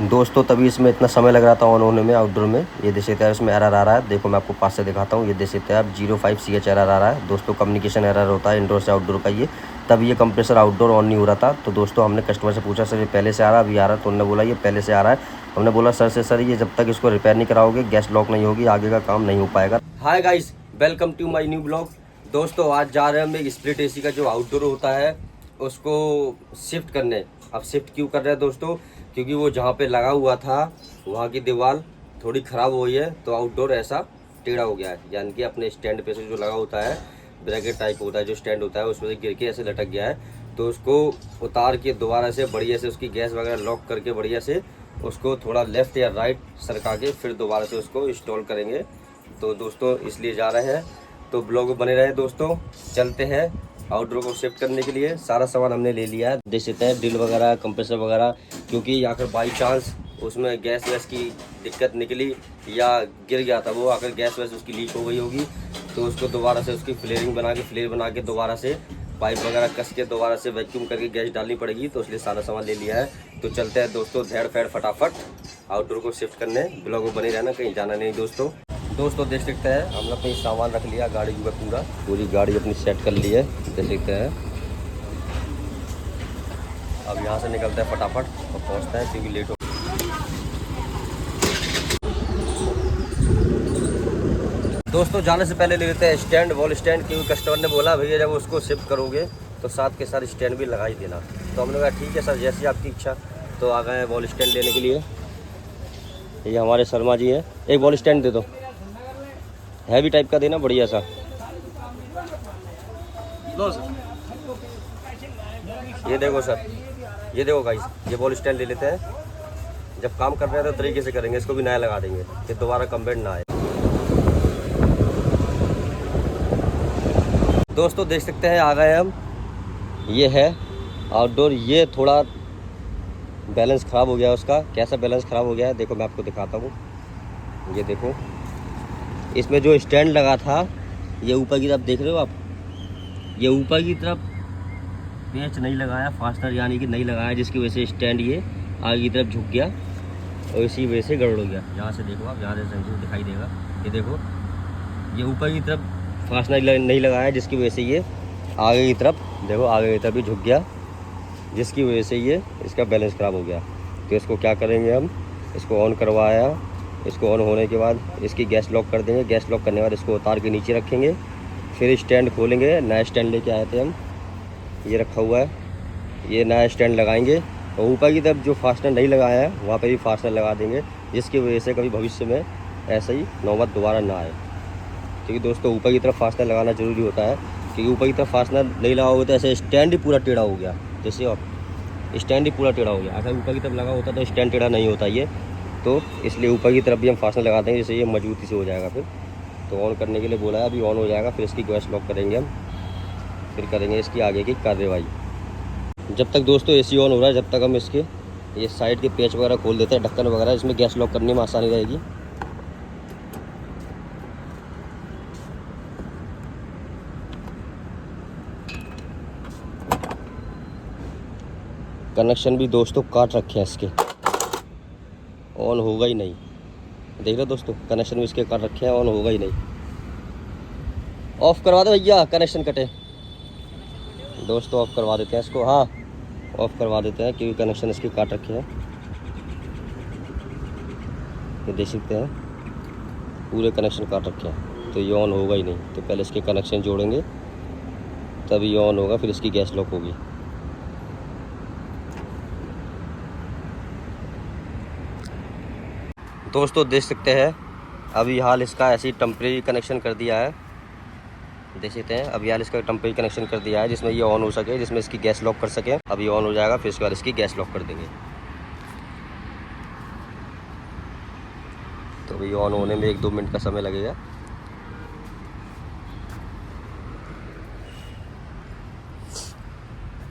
दोस्तों तभी इसमें इतना समय लग रहा था ऑन होने में आउटडोर में। ये देख सकते हैं इसमें एरर आ रहा है, देखो मैं आपको पास से दिखाता हूँ। ये देख सकते हैं आप 05CH एरर आ रहा है दोस्तों, कम्युनिकेशन एरर होता है इंडोर से आउटडोर का ये। तब ये कंप्रेसर आउटडोर ऑन नहीं हो रहा था। तो दोस्तों हमने कस्टमर से पूछा सर ये पहले से आ रहा है अभी आ रहा है? तो उन्होंने बोला ये पहले से आ रहा है। हमने बोला सर से सर ये जब तक इसको रिपेयर नहीं कराओगे गैस लॉक नहीं होगी, आगे का काम नहीं हो पाएगा। Hi guys, welcome to my new blog. दोस्तों आज जा रहे हैं हम एक स्प्लिट एसी का जो आउटडोर होता है उसको शिफ्ट करने। अब शिफ्ट क्यों कर रहे हैं दोस्तों, क्योंकि वो जहाँ पे लगा हुआ था वहाँ की दीवार थोड़ी ख़राब हुई है, तो आउटडोर ऐसा टेढ़ा हो गया है। यानी कि अपने स्टैंड पे से जो लगा होता है ब्रैकेट टाइप होता है जो स्टैंड होता है उसमें से गिर के ऐसे लटक गया है। तो उसको उतार के दोबारा से बढ़िया से उसकी गैस वगैरह लॉक करके बढ़िया से उसको थोड़ा लेफ़्ट या राइट सरका के फिर दोबारा से उसको इंस्टॉल करेंगे। तो दोस्तों इसलिए जा रहे हैं, तो ब्लॉग में बने रहे दोस्तों। चलते हैं आउटडोर को शिफ्ट करने के लिए। सारा सामान हमने ले लिया है, देख सकते हैं ड्रिल वगैरह कंप्रेसर वगैरह, क्योंकि अगर बाई चांस उसमें गैस वैस की दिक्कत निकली या गिर गया था वो, अगर गैस वैस उसकी लीक हो गई होगी तो उसको दोबारा से उसकी फ्लेयर बना के दोबारा से पाइप वगैरह कस के दोबारा से वैक्यूम करके गैस डालनी पड़ेगी। तो इसलिए सारा सामान ले लिया है। तो चलते हैं दोस्तों धेड़ फैड़ फटाफट आउटडोर को शिफ्ट करने। ब्लॉग में बने रहना, कहीं जाना नहीं दोस्तों देख सकते हैं हमने अपनी सामान रख लिया गाड़ी में, पूरी गाड़ी अपनी सेट कर ली है, देख सकते हैं। अब यहाँ से निकलते हैं फटाफट और पहुँचते हैं क्योंकि लेट हो। दोस्तों जाने से पहले ले लेते हैं स्टैंड, वॉल स्टैंड, क्योंकि कस्टमर ने बोला भैया जब उसको शिफ्ट करोगे तो साथ के साथ स्टैंड भी लगा ही देना। तो हमने कहा ठीक है सर जैसी आपकी इच्छा। तो आ गए वॉल स्टैंड लेने के लिए। ये हमारे शर्मा जी हैं, एक वॉल स्टैंड दे दो, हैवी टाइप का देना बढ़िया सा। ये देखो सर, ये देखो गाइस, ये वॉल स्टैंड ले लेते हैं। जब काम कर रहे हैं तो तरीके से करेंगे, इसको भी नया लगा देंगे कि दोबारा कंप्लेंट ना आए। दोस्तों देख सकते हैं आ गए हम, ये है आउटडोर। ये थोड़ा बैलेंस ख़राब हो गया उसका। कैसा बैलेंस ख़राब हो गया है देखो मैं आपको दिखाता हूँ। ये देखो इसमें जो स्टैंड लगा था ये ऊपर की तरफ देख रहे हो आप, ये ऊपर की तरफ पेच नहीं लगाया, फास्टर यानी कि नहीं लगाया, जिसकी वजह से स्टैंड ये आगे की तरफ झुक गया और इसी वजह से गड़बड़ हो गया। यहाँ से देखो आप, यहाँ से सही दिखाई देगा। ये देखो ये ऊपर की तरफ फास्टर नहीं लगाया जिसकी वजह से ये आगे की तरफ देखो, आगे की तरफ भी झुक गया, जिसकी वजह से ये इसका बैलेंस ख़राब हो गया। तो इसको क्या करेंगे हम, इसको ऑन करवाया, इसको ऑन होने के बाद इसकी गैस लॉक कर देंगे। गैस लॉक करने के बाद इसको उतार के नीचे रखेंगे, फिर स्टैंड खोलेंगे। नया स्टैंड लेके आए थे हम, ये रखा हुआ है, ये नया स्टैंड लगाएंगे। और ऊपर की तरफ जो फास्टनर नहीं लगाया है वहाँ पे भी फास्टनर लगा देंगे, जिसकी वजह से कभी भविष्य में ऐसा ही नौबत दोबारा ना आए। क्योंकि दोस्तों ऊपर की तरफ फास्टनर लगाना ज़रूरी होता है, क्योंकि ऊपर की तरफ फास्टनर नहीं लगाओगे तो ऐसे स्टैंड ही पूरा टेढ़ा हो गया। जैसे आप स्टैंड ही पूरा टेढ़ा हो गया, अगर ऊपर की तरफ लगा होता तो स्टैंड टेढ़ा नहीं होता ये। तो इसलिए ऊपर की तरफ भी हम फास्टनर लगा देंगे, जैसे ये मजबूती से हो जाएगा। फिर तो ऑन करने के लिए बोला है, अभी ऑन हो जाएगा, फिर इसकी गैस लॉक करेंगे हम, फिर करेंगे इसकी आगे की कार्रवाई। जब तक दोस्तों एसी ऑन हो रहा है जब तक हम इसके ये साइड के पेच वगैरह खोल देते हैं, ढक्कन वगैरह, इसमें गैस लॉक करने में आसानी रहेगी। कनेक्शन भी दोस्तों काट रखे हैं इसके, ऑन होगा ही नहीं। देख लो दोस्तों कनेक्शन भी इसके काट रखे हैं, ऑन होगा ही नहीं। ऑफ़ करवा दो भैया, कनेक्शन कटे। दोस्तों ऑफ़ करवा देते हैं इसको, हाँ ऑफ़ करवा देते हैं क्योंकि कनेक्शन इसके काट रखे हैं। ये देख सकते हैं पूरे कनेक्शन काट रखे हैं, तो ये ऑन होगा ही नहीं। तो पहले इसके कनेक्शन जोड़ेंगे तभी ये ऑन होगा, फिर इसकी गैस लॉक होगी। दोस्तों देख सकते हैं अभी हाल इसका ऐसे ही टेम्परेरी कनेक्शन कर दिया है, देख सकते हैं अभी हाल इसका टेम्परेरी कनेक्शन कर दिया है जिसमें ये ऑन हो सके, जिसमें इसकी गैस लॉक कर सके। अभी ऑन हो जाएगा, फिर इसके बाद इसकी गैस लॉक कर देंगे। तो अभी ऑन होने में 1-2 मिनट का समय लगेगा।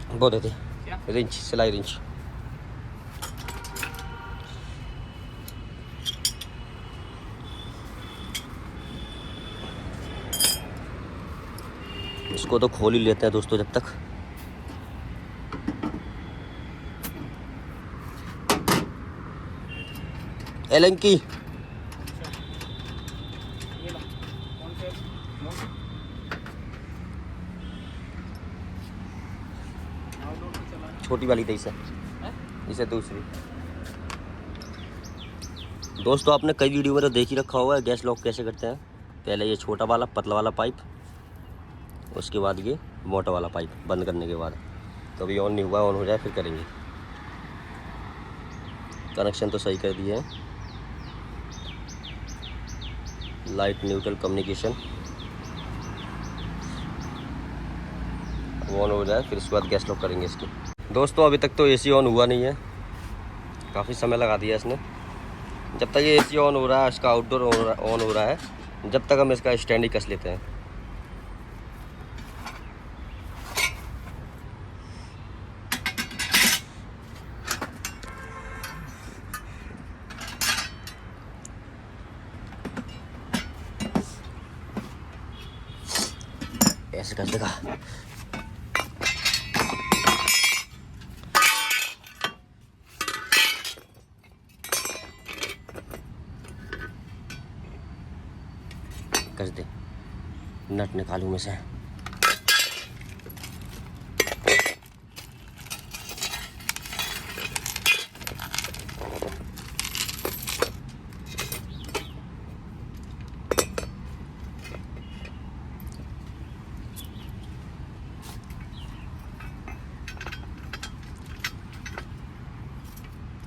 बहुत देते रिंच, सिलाई रिंच। इसको तो खोल ही लेते हैं दोस्तों जब तक। एलन की। ये लो, कौन से आउटडोर की चला है? छोटी वाली थी इसे, हैं? इसे दूसरी। दोस्तों आपने कई वीडियो में तो देख ही रखा होगा गैस लॉक कैसे करते हैं। पहले ये छोटा वाला पतला वाला पाइप, उसके बाद ये मोटा वाला पाइप बंद करने के बाद। तो अभी ऑन नहीं हुआ, ऑन हो जाए फिर करेंगे। कनेक्शन तो सही कर दिए हैं, लाइट न्यूट्रल कम्युनिकेशन। ऑन हो जाए फिर उसके बाद गैस लॉक करेंगे इसकी। दोस्तों अभी तक तो एसी ऑन हुआ नहीं है, काफ़ी समय लगा दिया इसने। जब तक ये एसी ऑन हो रहा है, इसका आउटडोर ऑन हो रहा है, जब तक हम इसका स्टैंड ही कस लेते हैं। ऐसे कर देगा। कर दे, नट निकालूं में से।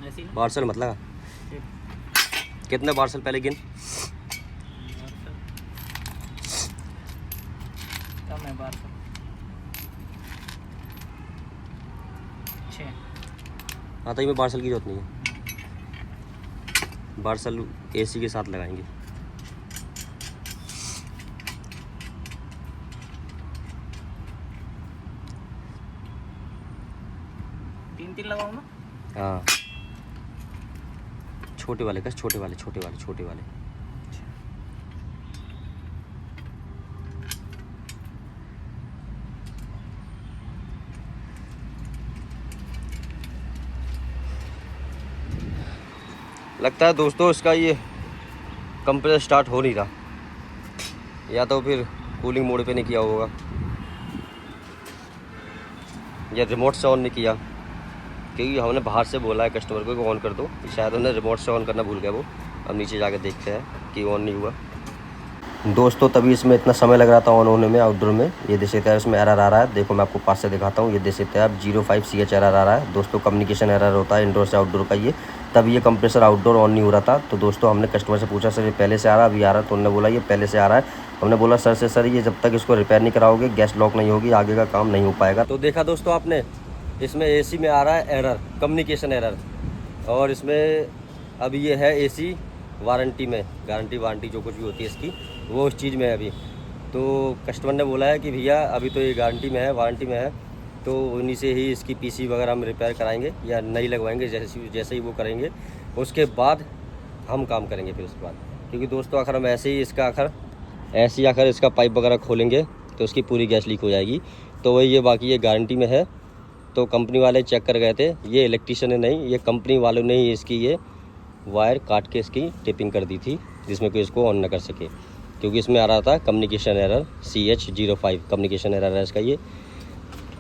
ऐसी ना? पार्सल मत लगा। कितने पार्सल पहले गिन। कम है 1200। 6। हाँ तो इसमें पार्सल की जरूरत नहीं है, पार्सल एसी के साथ लगाएंगे। तीन लगाऊँ ना? हाँ छोटे वाले का, छोटे वाले छोटे वाले छोटे वाले। लगता है दोस्तों इसका ये कंप्रेसर स्टार्ट हो नहीं रहा, या तो फिर कूलिंग मोड पे नहीं किया होगा, या रिमोट से ऑन नहीं किया, क्योंकि हमने बाहर से बोला है कस्टमर को कि ऑन कर दो, शायद उन्हें रिमोट से ऑन करना भूल गया वो। अब नीचे जाकर देखते हैं कि ऑन नहीं हुआ। दोस्तों तभी इसमें इतना समय लग रहा था ऑन होने में। आउटडोर में ये देख सकते हैं, इसमें एरर आ रहा है। देखो मैं आपको पास से दिखाता हूँ, ये देख सकते हैं आप 05CH एरर आ रहा है। दोस्तों कम्युनिकेशन एरर होता है इंडोर से आउटडोर का ये। तब ये कंप्रेसर आउटडोर ऑन नहीं हो रहा था। तो दोस्तों हमने कस्टमर से पूछा सर ये पहले से आ रहा है, अभी आ रहा है? तो उन्होंने बोला ये पहले से आ रहा है। हमने बोला सर से सर ये जब तक इसको रिपेयर नहीं कराओगे गैस लॉक नहीं होगी, आगे का काम नहीं हो पाएगा। तो देखा दोस्तों आपने, इसमें एसी में आ रहा है एरर, कम्युनिकेशन एरर। और इसमें अभी ये है एसी वारंटी में, गारंटी वारंटी जो कुछ भी होती है इसकी, वो उस चीज़ में है अभी। तो कस्टमर ने बोला है कि भैया अभी तो ये गारंटी में है, वारंटी में है, तो उन्हीं से ही इसकी पीसी वगैरह हम रिपेयर कराएंगे या नई लगवाएंगे। जैसे ही वो करेंगे उसके बाद हम काम करेंगे फिर उसके बाद। क्योंकि दोस्तों आखिर हम ऐसे ही इसका पाइप वगैरह खोलेंगे तो उसकी पूरी गैस लीक हो जाएगी। तो वही ये बाकी ये गारंटी में है। तो कंपनी वाले चेक कर गए थे, ये इलेक्ट्रिशियन ने नहीं, ये कंपनी वालों ने ही इसकी ये वायर काट के इसकी टेपिंग कर दी थी, जिसमें कोई इसको ऑन न कर सके। क्योंकि इसमें आ रहा था communication error, CH05 communication error है इसका ये।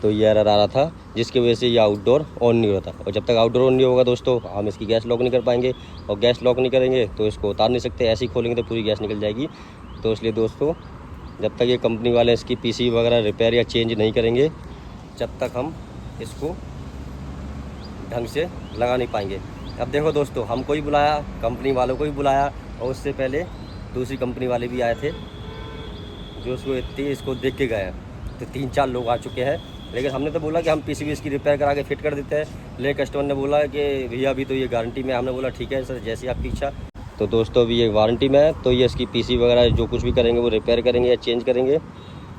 तो ये एरर आ रहा था जिसकी वजह से ये आउटडोर ऑन नहीं होता। और जब तक आउटडोर ऑन नहीं होगा दोस्तों हम इसकी गैस लॉक नहीं कर पाएंगे, और गैस लॉक नहीं करेंगे तो इसको उतार नहीं सकते, ऐसे ही खोलेंगे तो पूरी गैस निकल जाएगी। तो इसलिए दोस्तों जब तक ये कंपनी वाले इसकी पीसी वगैरह रिपेयर या चेंज नहीं करेंगे, जब तक हम इसको ढंग से लगा नहीं पाएंगे। अब देखो दोस्तों, हमको ही बुलाया, कंपनी वालों को ही बुलाया, और उससे पहले दूसरी कंपनी वाले भी आए थे जो इसको देख के गए। तो 3-4 लोग आ चुके हैं। लेकिन हमने तो बोला कि हम पीसीबी इसकी रिपेयर करा के फिट कर देते हैं। लेकिन कस्टमर ने बोला कि भैया अभी तो ये गारंटी में है। हमने बोला ठीक है सर, जैसी आपकी इच्छा। तो दोस्तों अभी ये वारंटी में है, तो ये इसकी पीसी वगैरह जो कुछ भी करेंगे वो रिपेयर करेंगे या चेंज करेंगे।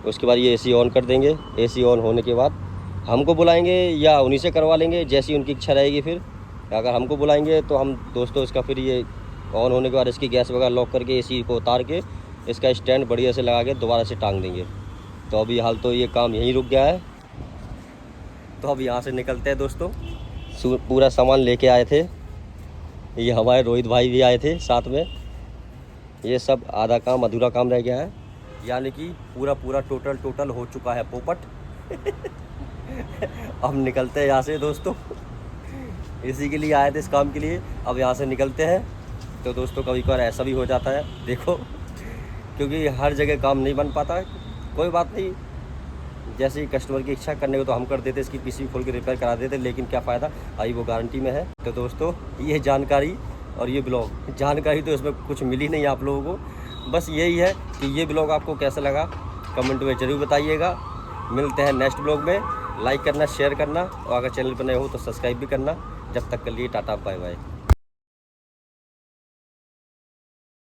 उसके बाद ये एसी ऑन कर देंगे। एसी ऑन होने के बाद हमको बुलाएंगे या उन्हीं से करवा लेंगे, जैसी उनकी इच्छा रहेगी। फिर अगर हमको बुलाएंगे तो हम दोस्तों इसका फिर ये ऑन होने के बाद इसकी गैस वगैरह लॉक करके एसी को उतार के इसका स्टैंड बढ़िया से लगा के दोबारा से टांग देंगे। तो अभी हाल तो ये काम यहीं रुक गया है। तो अब यहाँ से निकलते हैं दोस्तों। पूरा सामान लेके आए थे, ये हमारे रोहित भाई भी आए थे साथ में। ये सब आधा काम अधूरा काम रह गया है, यानी कि पूरा टोटल हो चुका है पोपट। अब निकलते हैं यहाँ से दोस्तों, इसी के लिए आए थे, इस काम के लिए। अब यहाँ से निकलते हैं। तो दोस्तों कभी कभार ऐसा भी हो जाता है, देखो, क्योंकि हर जगह काम नहीं बन पाता है। कोई बात नहीं, जैसे ही कस्टमर की इच्छा करने को तो हम कर देते, इसकी पीसी खोल के रिपेयर करा देते, लेकिन क्या फ़ायदा, आई वो गारंटी में है। तो दोस्तों ये जानकारी और ये ब्लॉग, जानकारी तो इसमें कुछ मिली नहीं आप लोगों को, बस यही है कि ये ब्लॉग आपको कैसा लगा कमेंट में ज़रूर बताइएगा। मिलते हैं नेक्स्ट ब्लॉग में। लाइक करना, शेयर करना, और अगर चैनल पर नए हो तो सब्सक्राइब भी करना। जब तक के लिए टाटा बाय बाय।